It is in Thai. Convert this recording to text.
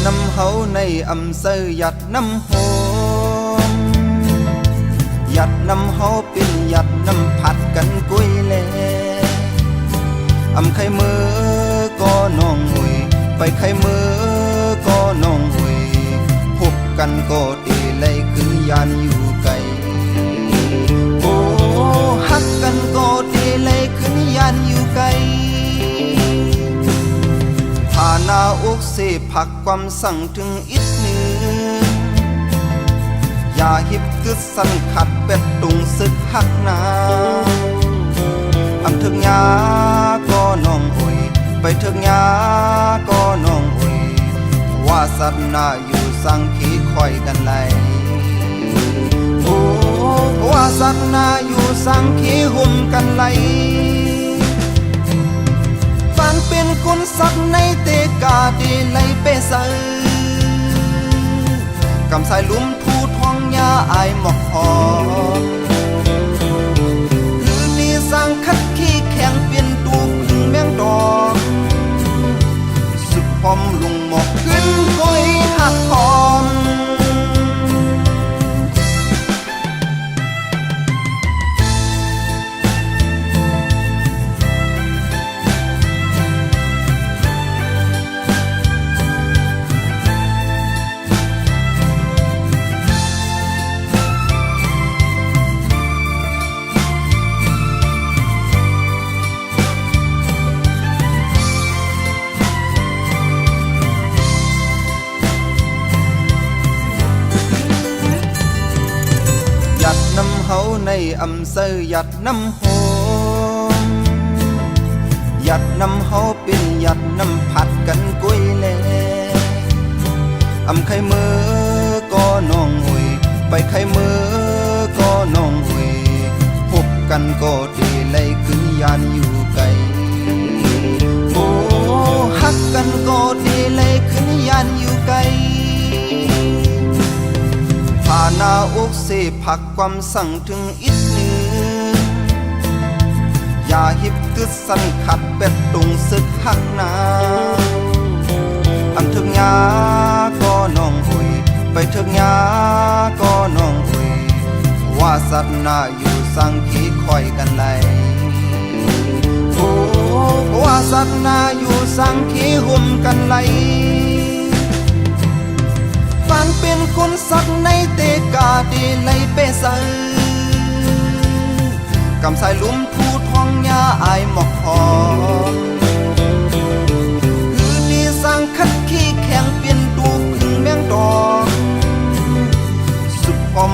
นำเฮาในอำเภอหยัดน้ำโฮมหยัดน้ำเฮาเป็นหยัดน้ำผัดกันกุ้ยแลอำไข่มือก็น้องหุยไปไข่มือก็น้องหุยพบกันก็ดีเลยขึ้นยานอยู่ไกลโอ้ฮักกันก็ดีเลยขึ้นยานอยู่ไกลฐานาอกเสผักความสั่งถึงอิดหนึ่งอย่าหิบกึดสันขัดเป็ดตุงศึกหักนาอำถึงยาก็น้องอุยไปถึงยาก็น้องอุยว่าสัตว์นาอยู่สังขีคอยกันไหลโอ้ว่าสัตว์นาอยู่สังขีหุ่มกันไหลฟันเป็นคนสัตว์ในเตกาดีไหลเปเซอกำสายลุ่มทูท้องยาอายหมอกหอหรือมีสร้างคัดขี้แข็งเปลี่ยนตูพึ่งแมงดอกสุดพอมลุงหมอกขึ้นก้อยหักหอมน้ำเฮาในอำเภอหยัดน้ำโฮมหยัดน้ำเฮาเป็นหยัดน้ำผัดกันกุ้ยแลอำไข่มือก็น้องหุยไปไข่มือก็น้องหุยพบกันก็ดีเลยขึ้นยานอยู่ไกลโอ้ฮักกันก็ดีเลยขึ้นยานอยู่ไกลฐานาอกเสผักความสั่งถึงอิดหนึ่งอย่าหิบกึดสันขัดเป็ดตุงศึกหักนาอำถึงยาก็น้องหุยไปถึงยาก็น้องหุยว่าสัตว์นาอยู่สังขีคอยกันไหลโอ้ว่าสัตว์นาอยู่สังขีหุ่มกันไหลฟันเป็นคนสัตว์ในเตกาดีไหลเปเซอกำสายลุ่มทูท้องยาอายหมอกหอมหรือดีสร้างคัดขี้แข็งเปลี่ยนตูพึ่งแมงดอกสุดพอม